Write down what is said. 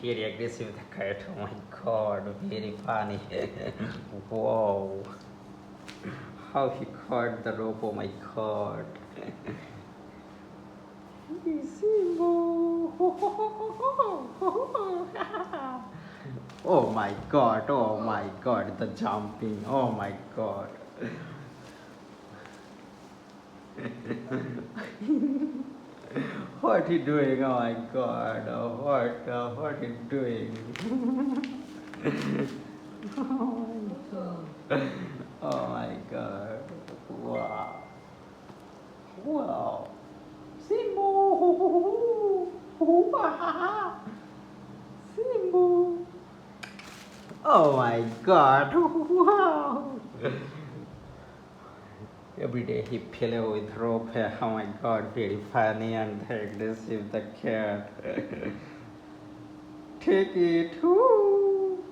Very aggressive the cat. Oh my god, very funny. Wow. How he caught the rope, oh my god. Simbu. Oh my god, the jumping, oh my god. What he doing? Oh my god, what he doing? Oh my god, wow, wow. Simbu, Simbu. Oh my god, wow. Every day he play with rope. Oh my god, very funny and aggressive the cat. Take it. Woo.